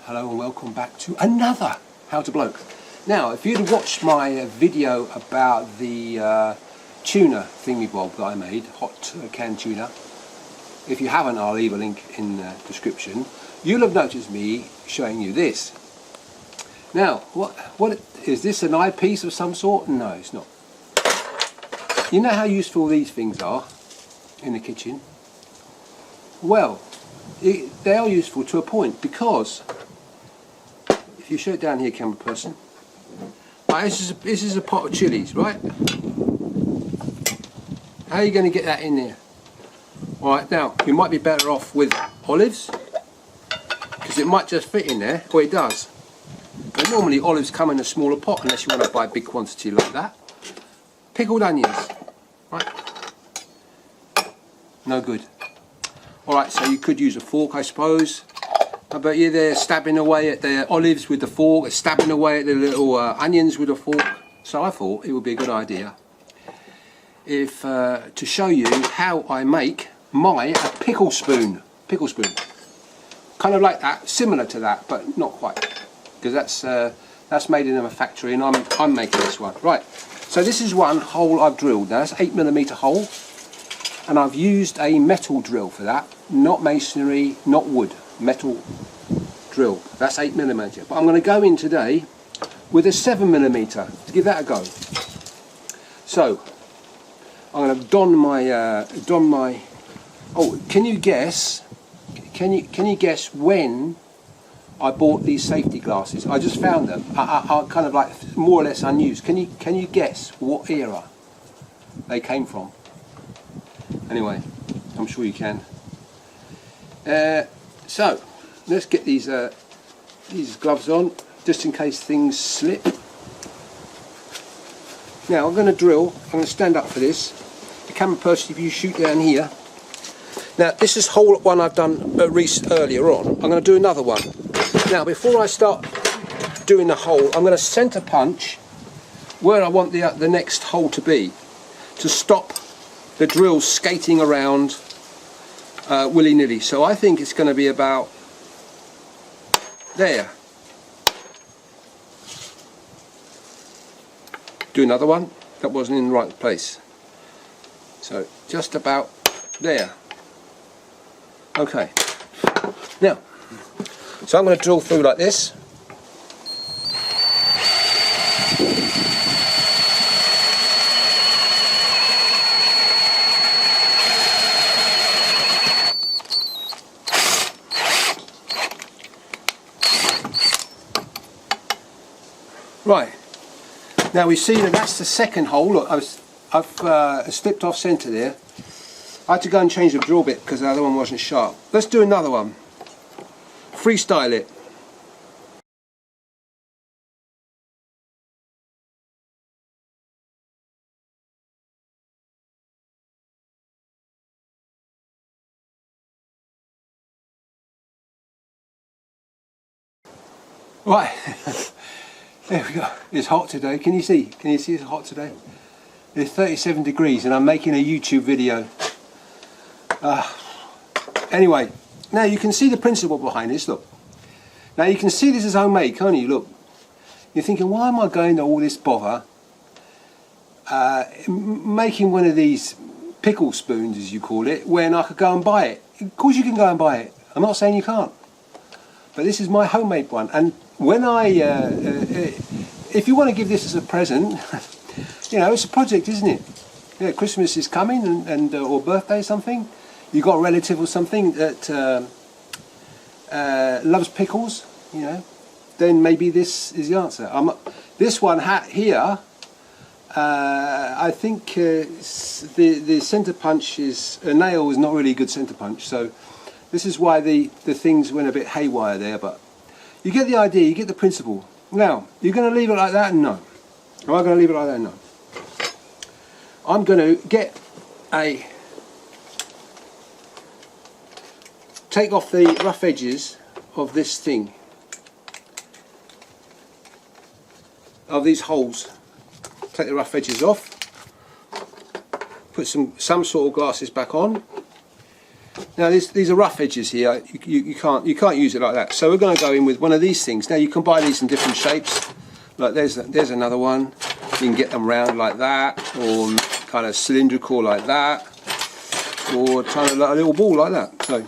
Hello and welcome back to another How to Bloke. Now, if you'd watched my video about the tuna thingy-bob that I made, hot canned tuna, if you haven't, I'll leave a link in the description. You'll have noticed me showing you this. Now, what is this, an eyepiece of some sort? No, it's not. You know how useful these things are in the kitchen? Well, they are useful to a point, because if you show it down here, camera person, right, this is a pot of chilies, right? How are you going to get that in there? Alright, now you might be better off with olives, because it might just fit in there, or it does. But normally olives come in a smaller pot unless you want to buy a big quantity like that. Pickled onions, right? No good. Alright, so you could use a fork, I suppose. But you're there stabbing away at the olives with the fork, stabbing away at the little onions with a fork. So I thought it would be a good idea if to show you how I make a pickle spoon. Pickle spoon. Kind of like that, similar to that, but not quite. Because that's made in a factory, and I'm making this one. Right, so this is one hole I've drilled. Now that's 8mm hole, and I've used a metal drill for that, not masonry, not wood. Metal drill. That's 8mm. But I'm going to go in today with a 7mm to give that a go. So I'm going to don my. Oh, can you guess? Can you guess when I bought these safety glasses? I just found them. I kind of like more or less unused. Can you guess what era they came from? Anyway, I'm sure you can. So let's get these gloves on, just in case things slip. Now I'm going to drill. I'm going to stand up for this. The camera person, if you shoot down here. Now this is hole one I've done earlier on. I'm going to do another one. Now before I start doing the hole, I'm going to centre punch where I want the next hole to be, to stop the drill skating around willy-nilly. So I think it's going to be about there. Do another one. That wasn't in the right place. So just about there. Okay. Now, so I'm going to drill through like this. Right, now we see that that's the second hole. Look, I've slipped off centre there. I had to go and change the drill bit because the other one wasn't sharp. Let's do another one. Freestyle it. Right. There we go. It's hot today. Can you see? Can you see it's hot today? It's 37 degrees and I'm making a YouTube video. Anyway, now you can see the principle behind this. Look. Now you can see this is homemade, can't you? Look. You're thinking, why am I going to all this bother making one of these pickle spoons, as you call it, when I could go and buy it? Of course you can go and buy it. I'm not saying you can't. But this is my homemade one, and when if you want to give this as a present, you know, it's a project, isn't it? Yeah, Christmas is coming, and or birthday or something. You got a relative or something that loves pickles, you know. Then maybe this is the answer. This one here, I think the centre punch is a nail is not really a good centre punch, so. This is why the things went a bit haywire there, but you get the idea, you get the principle. Now, you're going to leave it like that? No. Am I going to leave it like that? No. I'm going to take off the rough edges of this thing, of these holes. Take the rough edges off, put some sort of glasses back on. Now these are rough edges here. You can't use it like that. So we're going to go in with one of these things. Now you can buy these in different shapes. Like there's another one. You can get them round like that, or kind of cylindrical like that, or kind of like a little ball like that. So,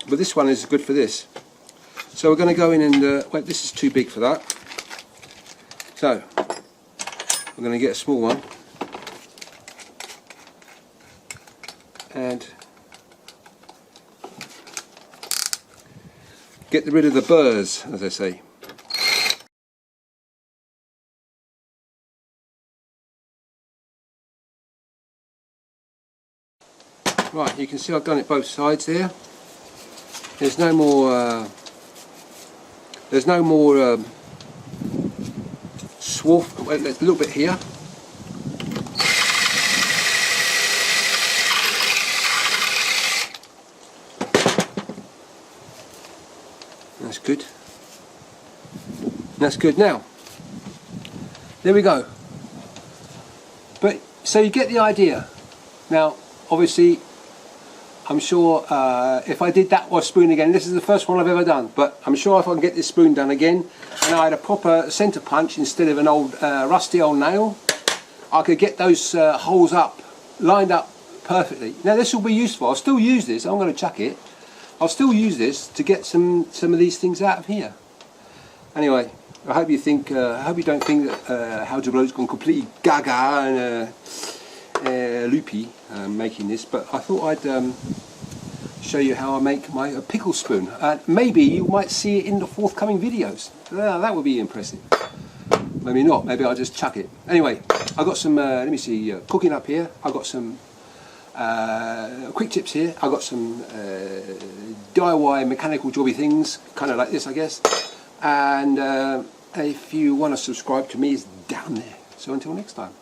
but this one is good for this. So we're going to go in and wait. This is too big for that. So we're going to get a small one and get rid of the burrs, as I say. Right, you can see I've done it both sides there. There's no more swarf. Wait, there's a little bit here. That's good. That's good. Now, there we go. But so you get the idea. Now, obviously, I'm sure if I did that with a spoon again, this is the first one I've ever done, but I'm sure if I can get this spoon done again, and I had a proper centre punch instead of an old rusty old nail, I could get those holes up, lined up perfectly. Now this will be useful. I'll still use this. I'm going to chuck it. I'll still use this to get some of these things out of here. Anyway, I hope you think. I hope you don't think that How to Blow has gone completely gaga and loopy making this, but I thought I'd show you how I make my pickle spoon. Maybe you might see it in the forthcoming videos. That would be impressive. Maybe not. Maybe I'll just chuck it. Anyway, I've got some. Let me see. Cooking up here. I've got some quick tips here. I've got some DIY mechanical jobby things, kind of like this, I guess. And if you want to subscribe to me, it's down there. So until next time.